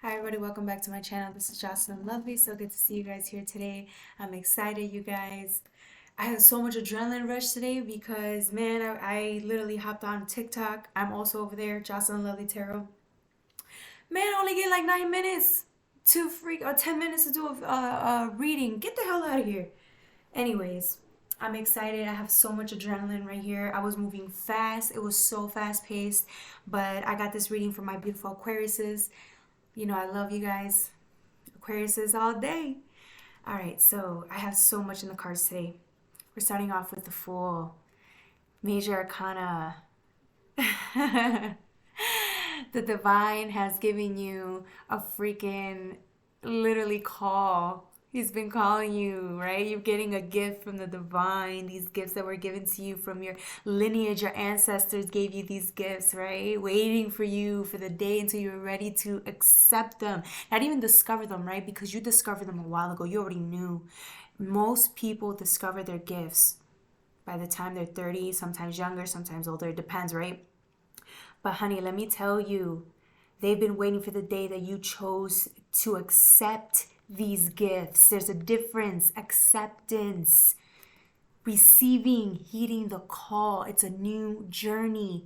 Hi everybody, welcome back to my channel. This is Jocelyn Lovely. So good to see you guys here today. I'm excited, you guys. I had so much adrenaline rush today because man, I literally hopped on TikTok. I'm also over there, Jocelyn Lovely Tarot. Man, I only get like 9 minutes to freak or 10 minutes to do a reading. Get the hell out of here. Anyways, I'm excited. I have so much adrenaline right here. I was moving fast. It was so fast paced, but I got this reading from my beautiful Aquariuses. You know, I love you guys. Aquariuses all day. All right, so I have so much in the cards today. We're starting off with the Fool, Major Arcana. The Divine has given you a freaking literally call. He's been calling you, right? You're getting a gift from the Divine. These gifts that were given to you from your lineage, your ancestors gave you these gifts, right? Waiting for you for the day until you're ready to accept them. Not even discover them, right? Because you discovered them a while ago. You already knew. Most people discover their gifts by the time they're 30, sometimes younger, sometimes older. It depends, right? But honey, let me tell you, they've been waiting for the day that you chose to accept these gifts. There's a difference. Acceptance, receiving, heeding the call. It's a new journey,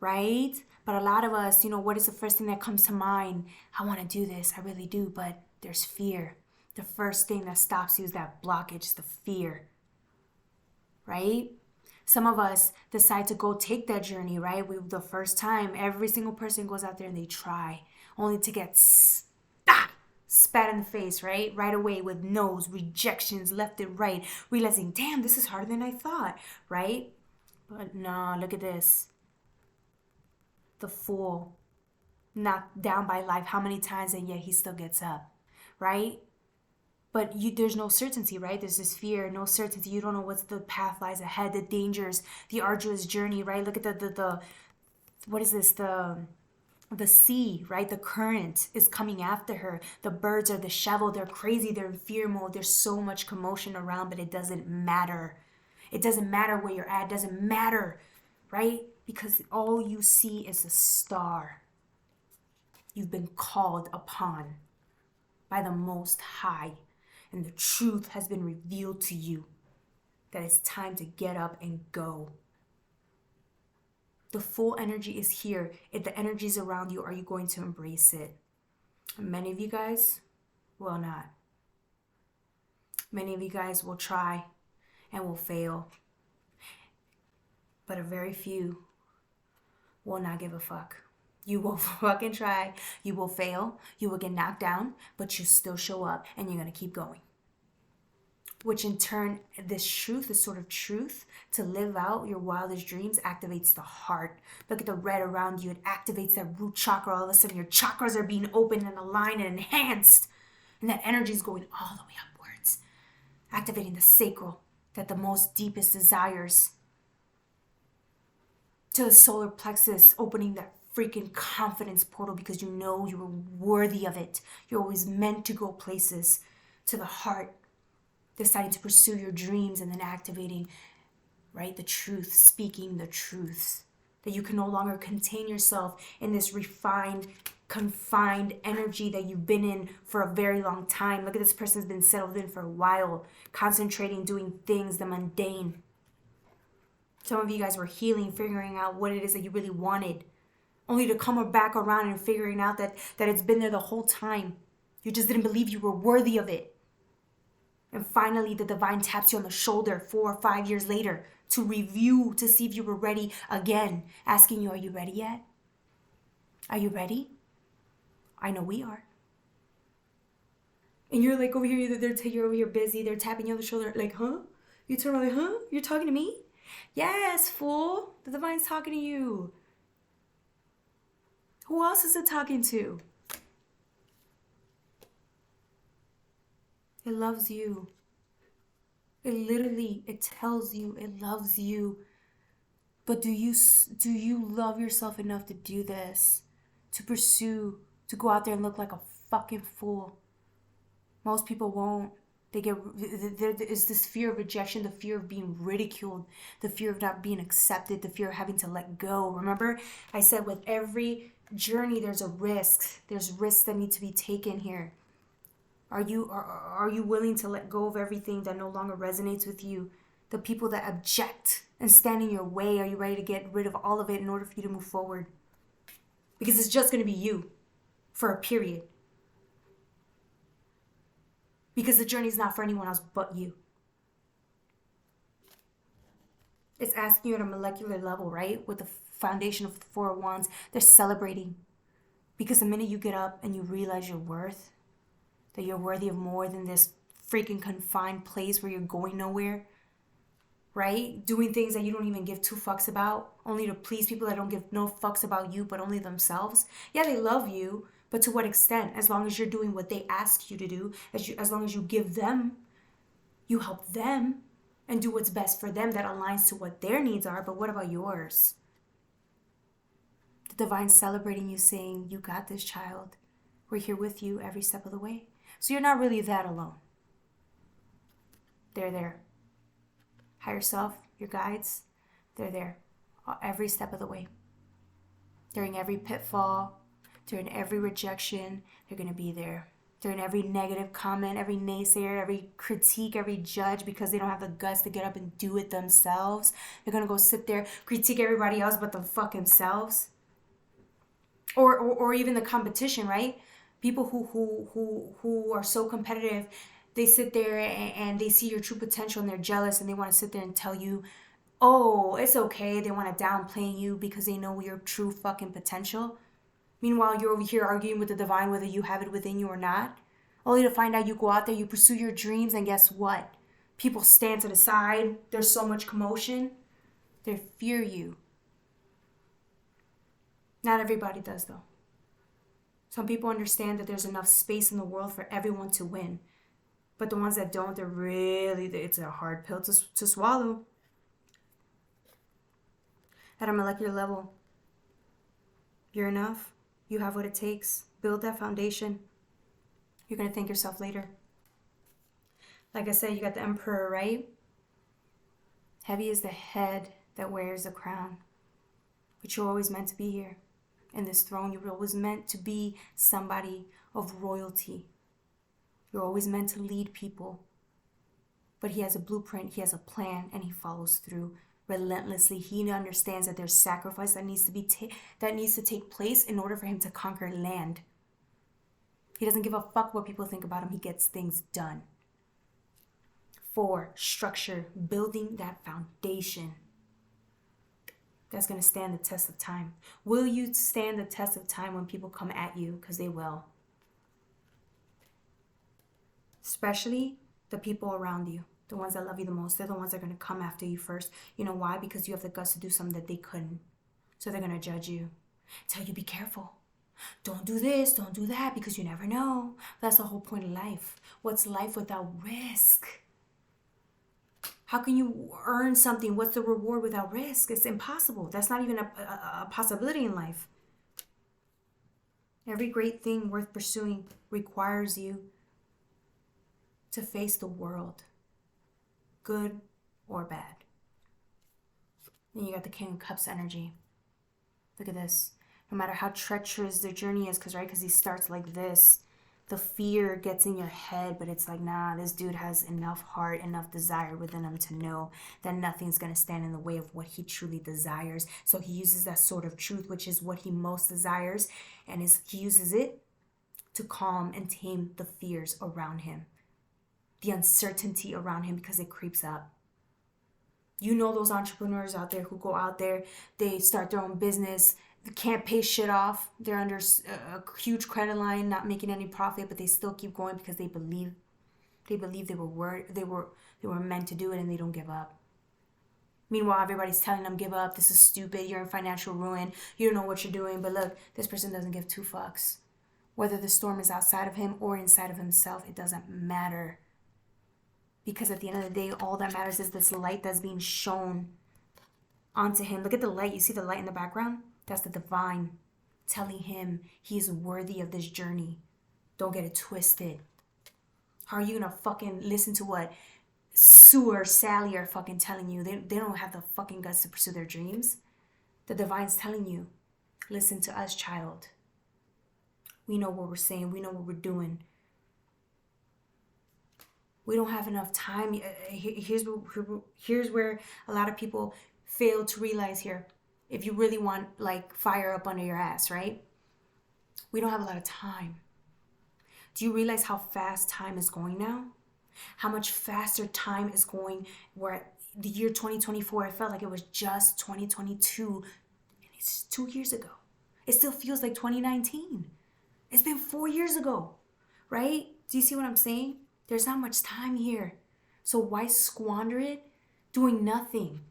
right? But a lot of us, what is the first thing that comes to mind? I want to do this. I really do. But there's fear. The first thing that stops you is that blockage, the fear, right? Some of us decide to go take that journey, right? The first time, every single person goes out there and they try, only to get spat in the face, right? Right away with no's, rejections, left and right, realizing, damn, this is harder than I thought, right? But no, look at this. The Fool, knocked down by life how many times, and yet he still gets up, right? But there's no certainty, right? There's this fear, no certainty. You don't know what the path lies ahead, the dangers, the arduous journey, right? Look at the what is this? The sea, right? The current is coming after her. The birds are disheveled. They're crazy. They're in fear mode. There's so much commotion around, but it doesn't matter. It doesn't matter where you're at. It doesn't matter, right? Because all you see is a star. You've been called upon by the Most High. And the truth has been revealed to you that it's time to get up and go. The full energy is here. If the energy is around you, are you going to embrace it? Many of you guys will not. Many of you guys will try and will fail. But a very few will not give a fuck. You will fucking try, you will fail, you will get knocked down, but you still show up and you're going to keep going. Which in turn, this truth, this sort of truth to live out your wildest dreams activates the heart. Look at the red around you. It activates that root chakra. All of a sudden your chakras are being opened and aligned and enhanced. And that energy is going all the way upwards. Activating the sacral, that the most deepest desires, to the solar plexus, opening that freaking confidence portal because you know you were worthy of it. You're always meant to go places. To the heart, deciding to pursue your dreams and then activating, right, the truth, speaking the truths. That you can no longer contain yourself in this refined, confined energy that you've been in for a very long time. Look at this person's been settled in for a while, concentrating, doing things, the mundane. Some of you guys were healing, figuring out what it is that you really wanted, only to come back around and figuring out that it's been there the whole time. You just didn't believe you were worthy of it. And finally, the Divine taps you on the shoulder 4 or 5 years later to review, to see if you were ready again, asking you, are you ready yet? Are you ready? I know we are. And you're like over here, you're over here busy, they're tapping you on the shoulder, like, huh? You turn around like, huh? You're talking to me? Yes, fool. The Divine's talking to you. Who else is it talking to? It loves you. It tells you it loves you. But do you love yourself enough to do this? To pursue, to go out there and look like a fucking fool? Most people won't. There is this fear of rejection, the fear of being ridiculed, the fear of not being accepted, the fear of having to let go. Remember, I said with every journey, there's a risk. There's risks that need to be taken here. Are you willing to let go of everything that no longer resonates with you? The people that object and stand in your way, are you ready to get rid of all of it in order for you to move forward? Because it's just going to be you for a period. Because the journey is not for anyone else but you. It's asking you at a molecular level, right? With the foundation of the Four of Wands, they're celebrating. Because the minute you get up and you realize your worth, that you're worthy of more than this freaking confined place where you're going nowhere, right? Doing things that you don't even give two fucks about, only to please people that don't give no fucks about you, but only themselves. Yeah, they love you, but to what extent? As long as you're doing what they ask you to do, as long as you give them, you help them, and do what's best for them that aligns to what their needs are. But what about yours? The divine celebrating you, saying, you got this, child. We're here with you every step of the way. So you're not really that alone. They're there. Higher self, your guides, they're there every step of the way. During every pitfall, during every rejection, they're going to be there. During every negative comment, every naysayer, every critique, every judge, because they don't have the guts to get up and do it themselves. They're going to go sit there, critique everybody else but the fuck themselves. Or even the competition, right? People who are so competitive, they sit there and they see your true potential and they're jealous and they want to sit there and tell you, oh, it's okay. They want to downplay you because they know your true fucking potential. Meanwhile, you're over here arguing with the divine whether you have it within you or not. Only to find out you go out there, you pursue your dreams, and guess what? People stand to the side. There's so much commotion. They fear you. Not everybody does, though. Some people understand that there's enough space in the world for everyone to win. But the ones that don't, it's a hard pill to swallow. At a molecular level, you're enough. You have what it takes. Build that foundation. You're going to thank yourself later. Like I said, you got the Emperor, right? Heavy is the head that wears the crown. But you're always meant to be here. In this throne, you were always meant to be somebody of royalty. You're always meant to lead people. But he has a blueprint, he has a plan, and he follows through relentlessly. He understands that there's sacrifice that needs to take place in order for him to conquer land. He doesn't give a fuck what people think about him. He gets things done. 4, structure, building that foundation that's going to stand the test of time. Will you stand the test of time when people come at you? Because they will. Especially the people around you. The ones that love you the most, they're the ones that are going to come after you first. You know why? Because you have the guts to do something that they couldn't. So they're going to judge you. Tell you, be careful. Don't do this, don't do that, because you never know. That's the whole point of life. What's life without risk? How can you earn something? What's the reward without risk? It's impossible. That's not even a possibility in life. Every great thing worth pursuing requires you to face the world. Good or bad. Then you got the King of Cups energy. Look at this. No matter how treacherous their journey is, because he starts like this, the fear gets in your head, but it's like, nah, this dude has enough heart, enough desire within him to know that nothing's going to stand in the way of what he truly desires. So he uses that sword of truth, which is what he most desires, and he uses it to calm and tame the fears around him. The uncertainty around him, because it creeps up. You know those entrepreneurs out there who go out there, they start their own business, they can't pay shit off, they're under a huge credit line, not making any profit, but they still keep going because they believe they were meant to do it, and they don't give up. Meanwhile, everybody's telling them, give up, this is stupid, you're in financial ruin, you don't know what you're doing. But look, this person doesn't give two fucks. Whether the storm is outside of him or inside of himself, it doesn't matter. Because at the end of the day, all that matters is this light that's being shown onto him. Look at the light. You see the light in the background? That's the divine telling him he's worthy of this journey. Don't get it twisted. How are you going to fucking listen to what Sue or Sally are fucking telling you? They don't have the fucking guts to pursue their dreams. The divine's telling you, Listen to us, child. We know what we're saying. We know what we're doing. We don't have enough time. Here's where a lot of people fail to realize here. If you really want like fire up under your ass, right? We don't have a lot of time. Do you realize how fast time is going now? How much faster time is going, where the year 2024, I felt like it was just 2022. And it's 2 years ago. It still feels like 2019. It's been 4 years ago, right? Do you see what I'm saying? There's not much time here. So why squander it doing nothing?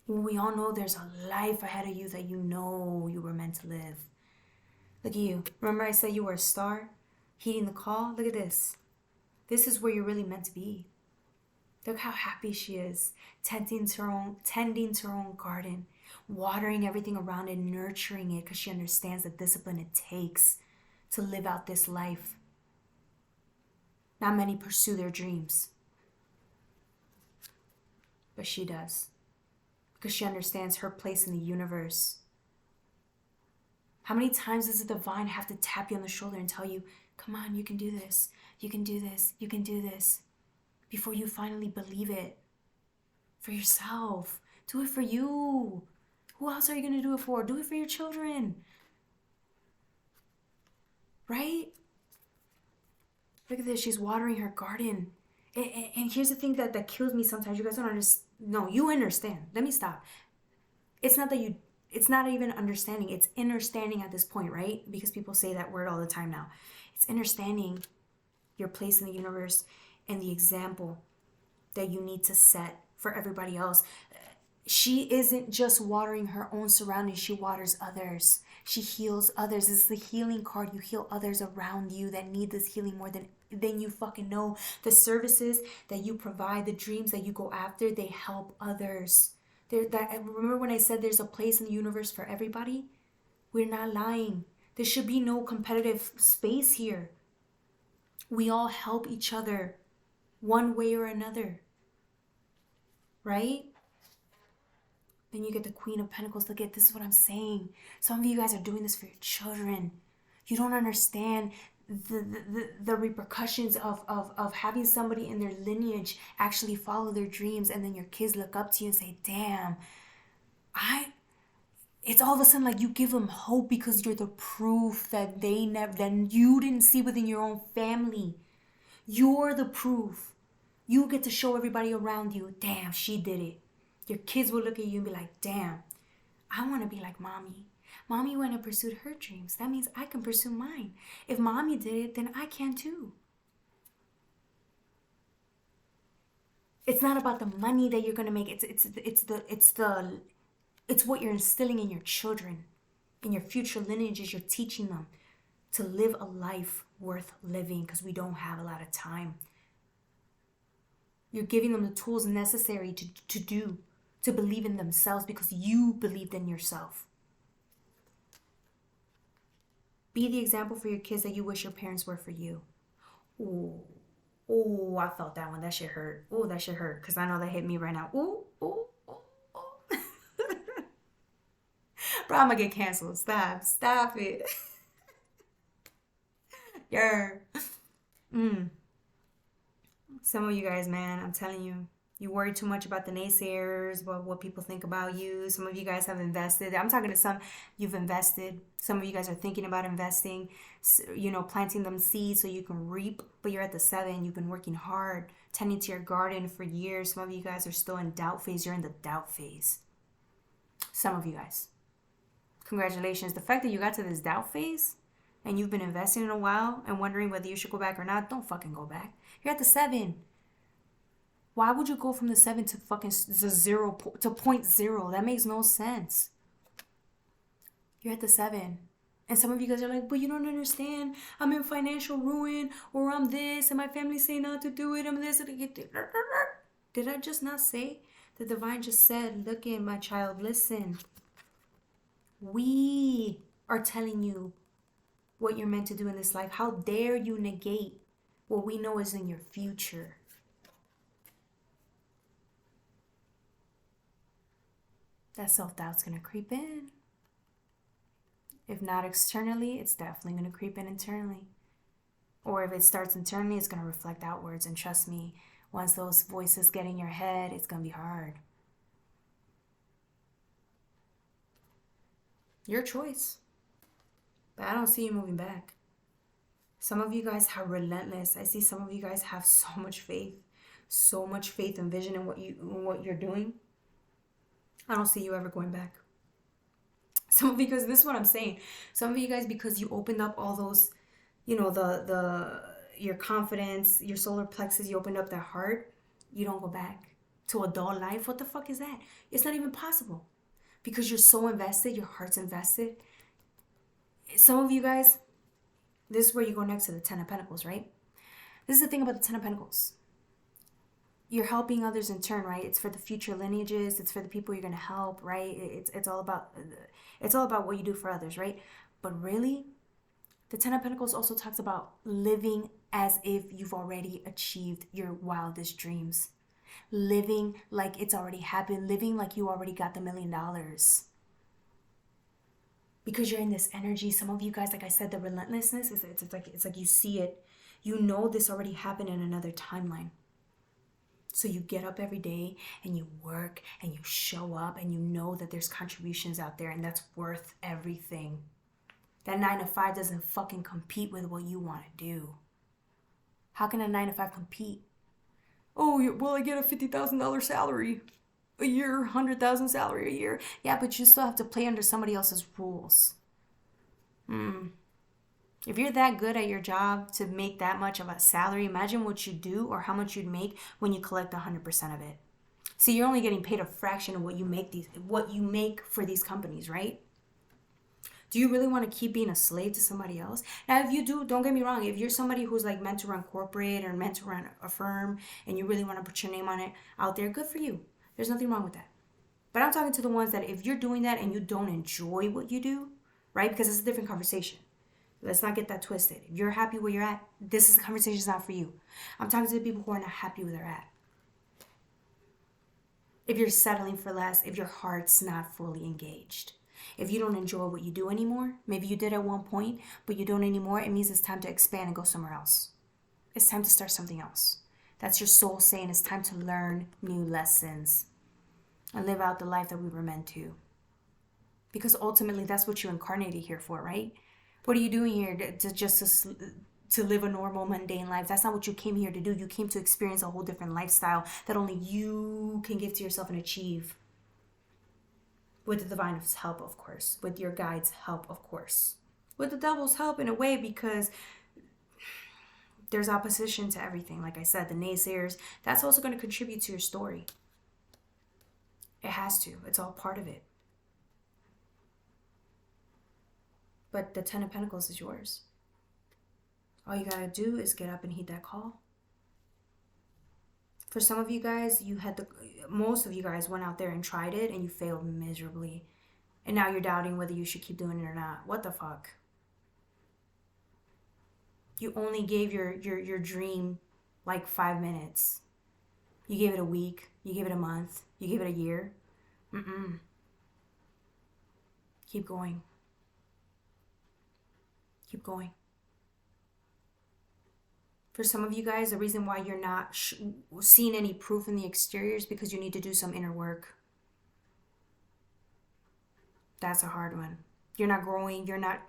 When we all know there's a life ahead of you that you know you were meant to live. Look at you. Remember I said you were a star? Heeding the call? Look at this. This is where you're really meant to be. Look how happy she is. Tending to her own garden. Watering everything around it. Nurturing it. Because she understands the discipline it takes to live out this life. Not many pursue their dreams. But she does. Because she understands her place in the universe. How many times does the divine have to tap you on the shoulder and tell you, come on, you can do this. You can do this. You can do this. Before you finally believe it. For yourself. Do it for you. Who else are you going to do it for? Do it for your children. Right? Look at this. She's watering her garden. And here's the thing that kills me sometimes. You guys don't understand. No, you understand. Let me stop. It's not even understanding. It's understanding at this point, right? Because people say that word all the time now. It's understanding your place in the universe and the example that you need to set for everybody else. She isn't just watering her own surroundings. She waters others. She heals others. This is the healing card. You heal others around you that need this healing more than you fucking know. The services that you provide, the dreams that you go after, they help others. Remember when I said there's a place in the universe for everybody? We're not lying. There should be no competitive space here. We all help each other one way or another. Right? Then you get the Queen of Pentacles. Look at this is what I'm saying. Some of you guys are doing this for your children. You don't understand the repercussions of having somebody in their lineage actually follow their dreams, and then your kids look up to you and say, damn, it's all of a sudden like you give them hope because you're the proof that you didn't see within your own family. You're the proof. You get to show everybody around you, damn, she did it. Your kids will look at you and be like, damn, I want to be like mommy. Mommy went and pursued her dreams. That means I can pursue mine. If mommy did it, then I can too. It's not about the money that you're going to make. It's what you're instilling in your children, in your future lineages. You're teaching them to live a life worth living because we don't have a lot of time. You're giving them the tools necessary to believe in themselves because you believed in yourself. Be the example for your kids that you wish your parents were for you. Ooh, I felt that one. That shit hurt. Ooh, that shit hurt because I know that hit me right now. Ooh. Bro, I'm gonna get canceled. Stop it. Some of you guys, man, I'm telling you, you worry too much about the naysayers, about what people think about you. Some of you guys have invested. I'm talking to some, you've invested. Some of you guys are thinking about investing, planting them seeds so you can reap. But you're at the 7. You've been working hard, tending to your garden for years. Some of you guys are still in doubt phase. You're in the doubt phase. Some of you guys. Congratulations. The fact that you got to this doubt phase and you've been investing in a while and wondering whether you should go back or not, don't fucking go back. You're at the 7. Why would you go from the 7 to fucking the 0 to 0.0? That makes no sense. You're at the 7. And some of you guys are like, but you don't understand. I'm in financial ruin, or I'm this, and my family say not to do it. I'm this. Did I just not say? The divine just said, look in, my child, listen. We are telling you what you're meant to do in this life. How dare you negate what we know is in your future? That self-doubt's going to creep in. If not externally, it's definitely going to creep in internally. Or if it starts internally, it's going to reflect outwards. And trust me, once those voices get in your head, it's going to be hard. Your choice. But I don't see you moving back. Some of you guys have relentless. I see some of you guys have so much faith. So much faith and vision in what you're doing. I don't see you ever going back. Some of you guys, this is what I'm saying. Some of you guys, because you opened up all those, you know, your confidence, your solar plexus, you opened up that heart, you don't go back to a dull life. What the fuck is that? It's not even possible. Because you're so invested, your heart's invested. Some of you guys, this is where you go next to the Ten of Pentacles, right? This is the thing about the Ten of Pentacles. You're helping others in turn, right? It's for the future lineages. It's for the people you're going to help, right? It's all about what you do for others, right? But really, the Ten of Pentacles also talks about living as if you've already achieved your wildest dreams. Living like it's already happened. Living like you already got the $1 million. Because you're in this energy. Some of you guys, like I said, the relentlessness, it's like you see it. You know this already happened in another timeline. So you get up every day and you work and you show up and you know that there's contributions out there and that's worth everything. That 9 to 5 doesn't fucking compete with what you want to do. How can a 9 to 5 compete? Oh, well, I get a $50,000 salary a year, $100,000 salary a year. Yeah, but you still have to play under somebody else's rules. If you're that good at your job to make that much of a salary, imagine what you do or how much you'd make when you collect 100% of it. See, you're only getting paid a fraction of what you make for these companies, right? Do you really want to keep being a slave to somebody else? Now, if you do, don't get me wrong. If you're somebody who's like meant to run corporate or meant to run a firm and you really want to put your name on it out there, good for you. There's nothing wrong with that. But I'm talking to the ones that if you're doing that and you don't enjoy what you do, right? Because it's a different conversation. Let's not get that twisted. If you're happy where you're at, this conversation is not for you. I'm talking to the people who are not happy where they're at. If you're settling for less, if your heart's not fully engaged, if you don't enjoy what you do anymore, maybe you did at one point, but you don't anymore, it means it's time to expand and go somewhere else. It's time to start something else. That's your soul saying it's time to learn new lessons and live out the life that we were meant to. Because ultimately, that's what you incarnated here for, right? What are you doing here to live a normal, mundane life? That's not what you came here to do. You came to experience a whole different lifestyle that only you can give to yourself and achieve. With the divine's help, of course. With your guide's help, of course. With the devil's help in a way, because there's opposition to everything. Like I said, the naysayers, that's also going to contribute to your story. It has to. It's all part of it. But the Ten of Pentacles is yours. All you gotta do is get up and heed that call. For some of you guys, most of you guys went out there and tried it and you failed miserably. And now you're doubting whether you should keep doing it or not. What the fuck? You only gave your dream like 5 minutes. You gave it a week. You gave it a month. You gave it a year. Keep going. Keep going. For some of you guys, the reason why you're not seeing any proof in the exterior is because you need to do some inner work. That's a hard one. You're not growing. You're not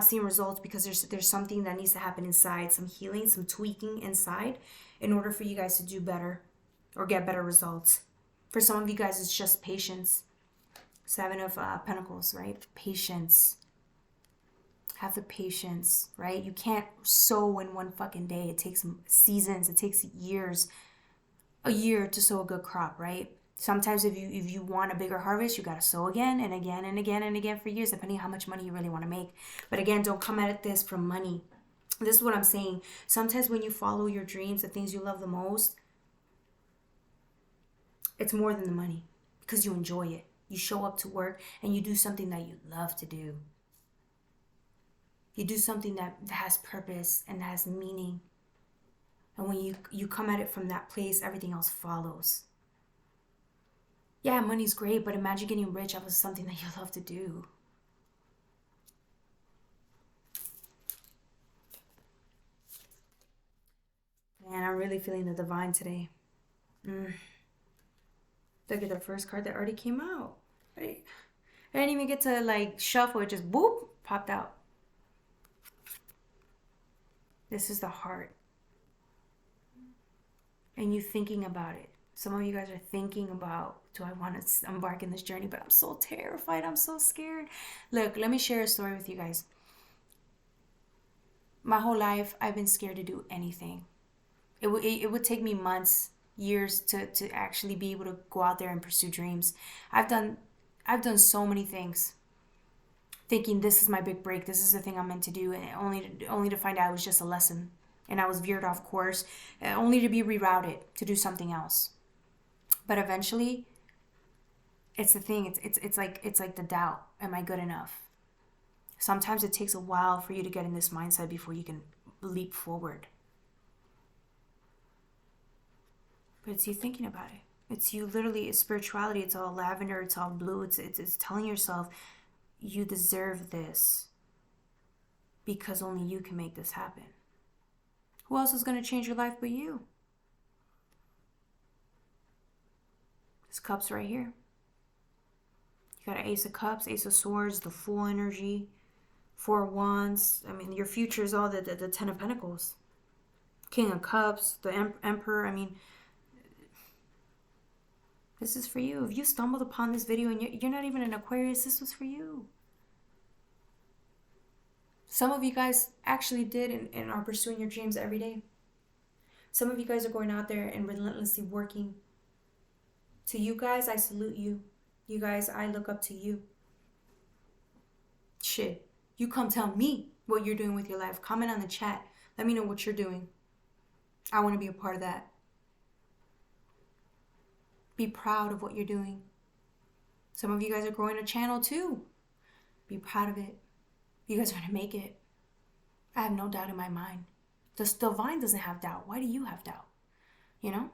seeing results because there's something that needs to happen inside, some healing, some tweaking inside in order for you guys to do better or get better results. For some of you guys, it's just patience. 7 of Pentacles, right? Patience. Have the patience, right? You can't sow in one fucking day. It takes seasons. It takes years. A year to sow a good crop, right? Sometimes if you want a bigger harvest, you got to sow again and again and again and again for years, depending on how much money you really want to make. But again, don't come at this from money. This is what I'm saying. Sometimes when you follow your dreams, the things you love the most, it's more than the money because you enjoy it. You show up to work and you do something that you love to do. You do something that has purpose and has meaning. And when you come at it from that place, everything else follows. Yeah, money's great, but imagine getting rich off of something that you love to do. Man, I'm really feeling the divine today. Mm. Look at the first card that already came out. I didn't even get to like shuffle, it just boop, popped out. This is the heart. And you thinking about it. Some of you guys are thinking about, do I want to embark in this journey? But I'm so terrified. I'm so scared. Look, let me share a story with you guys. My whole life, I've been scared to do anything. It would take me months, years to actually be able to go out there and pursue dreams. I've done so many things, thinking this is my big break. This is the thing I'm meant to do, and only to find out it was just a lesson, and I was veered off course, only to be rerouted to do something else. But eventually, it's the thing. It's like the doubt. Am I good enough? Sometimes it takes a while for you to get in this mindset before you can leap forward. But it's you thinking about it. It's you literally, it's spirituality. It's all lavender. It's all blue. It's telling yourself, you deserve this because only you can make this happen. Who else is going to change your life but you? This cup's right here. You got an Ace of Cups, Ace of Swords, the Fool energy, Four of Wands. I mean, your future is all the Ten of Pentacles. King of Cups, the Emperor. I mean, this is for you. If you stumbled upon this video and you're not even an Aquarius, this was for you. Some of you guys actually did and are pursuing your dreams every day. Some of you guys are going out there and relentlessly working. To you guys, I salute you. You guys, I look up to you. Shit. You come tell me what you're doing with your life. Comment on the chat. Let me know what you're doing. I want to be a part of that. Be proud of what you're doing. Some of you guys are growing a channel too. Be proud of it. You guys are going to make it. I have no doubt in my mind. The divine doesn't have doubt. Why do you have doubt? You know?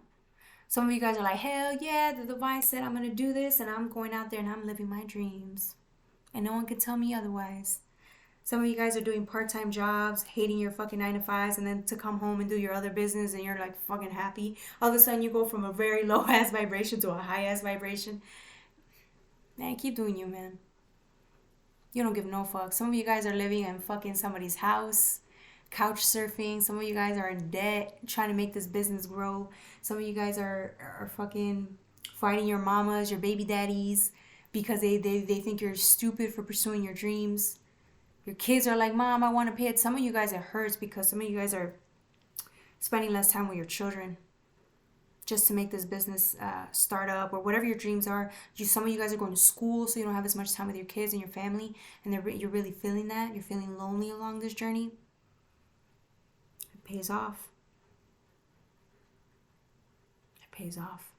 Some of you guys are like, hell yeah, the divine said I'm going to do this and I'm going out there and I'm living my dreams. And no one can tell me otherwise. Some of you guys are doing part-time jobs, hating your fucking 9-to-5s, and then to come home and do your other business and you're like fucking happy. All of a sudden you go from a very low-ass vibration to a high-ass vibration. Man, keep doing you, man. You don't give no fuck. Some of you guys are living in fucking somebody's house, couch surfing. Some of you guys are in debt, trying to make this business grow. Some of you guys are fucking fighting your mamas, your baby daddies, because they think you're stupid for pursuing your dreams. Your kids are like, Mom, I want to pay it. Some of you guys, it hurts because some of you guys are spending less time with your children just to make this business start up, or whatever your dreams are. Some of you guys are going to school, so you don't have as much time with your kids and your family, and you're really feeling that. You're feeling lonely along this journey. It pays off. It pays off.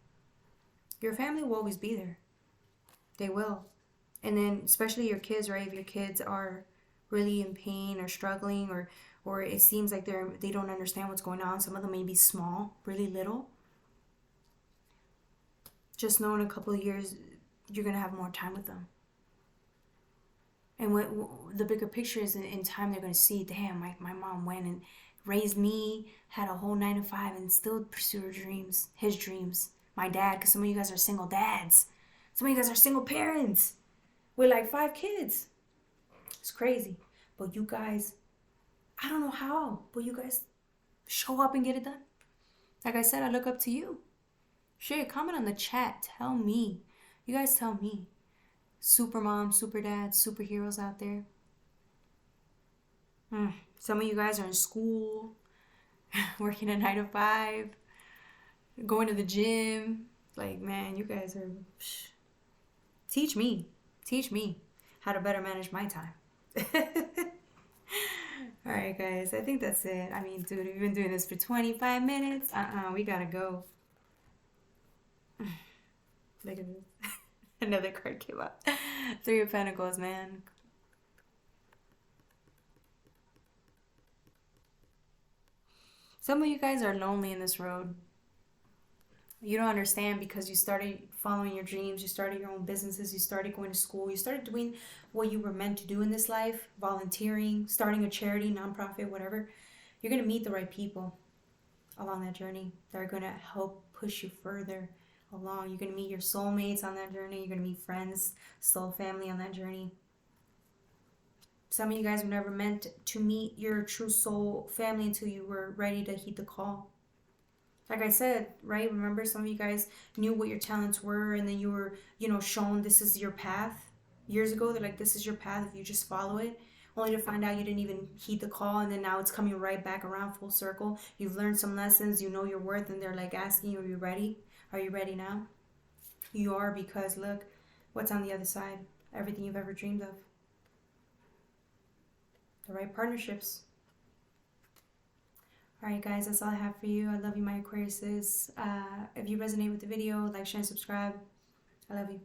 Your family will always be there. They will. And then especially your kids, right? If your kids are really in pain or struggling, or it seems like they don't understand what's going on. Some of them may be small, really little. Just know in a couple of years, you're going to have more time with them. And what the bigger picture is, in time, they're going to see, damn, my mom went and raised me, had a whole 9-to-5, and still pursued her dreams, his dreams. My dad, because some of you guys are single dads. Some of you guys are single parents with like 5 kids. It's crazy. But you guys, I don't know how, but you guys show up and get it done. Like I said, I look up to you. Shit, comment on the chat. Tell me. You guys tell me. Super moms, super dads, superheroes out there. Some of you guys are in school, working a 9-to-5, going to the gym. Like, man, you guys are... Teach me how to better manage my time. Alright, guys, I think that's it. I mean, dude, we've been doing this for 25 minutes. We gotta go. Look at this. Another card came up. 3 of Pentacles, man. Some of you guys are lonely in this road. You don't understand because you started following your dreams, you started your own businesses, you started going to school, you started doing what you were meant to do in this life, volunteering, starting a charity, nonprofit, whatever. You're going to meet the right people along that journey that are going to help push you further along. You're going to meet your soulmates on that journey. You're going to meet friends, soul family on that journey. Some of you guys were never meant to meet your true soul family until you were ready to heed the call. Like I said, right? Remember, some of you guys knew what your talents were, and then you were, shown this is your path years ago. They're like, this is your path if you just follow it. Only to find out you didn't even heed the call, and then now it's coming right back around full circle. You've learned some lessons, you know your worth, and they're like asking you, are you ready? Are you ready now? You are, because look what's on the other side. Everything you've ever dreamed of. The right partnerships. Alright guys, that's all I have for you. I love you, my Aquariuses. If you resonate with the video, like, share, and subscribe. I love you.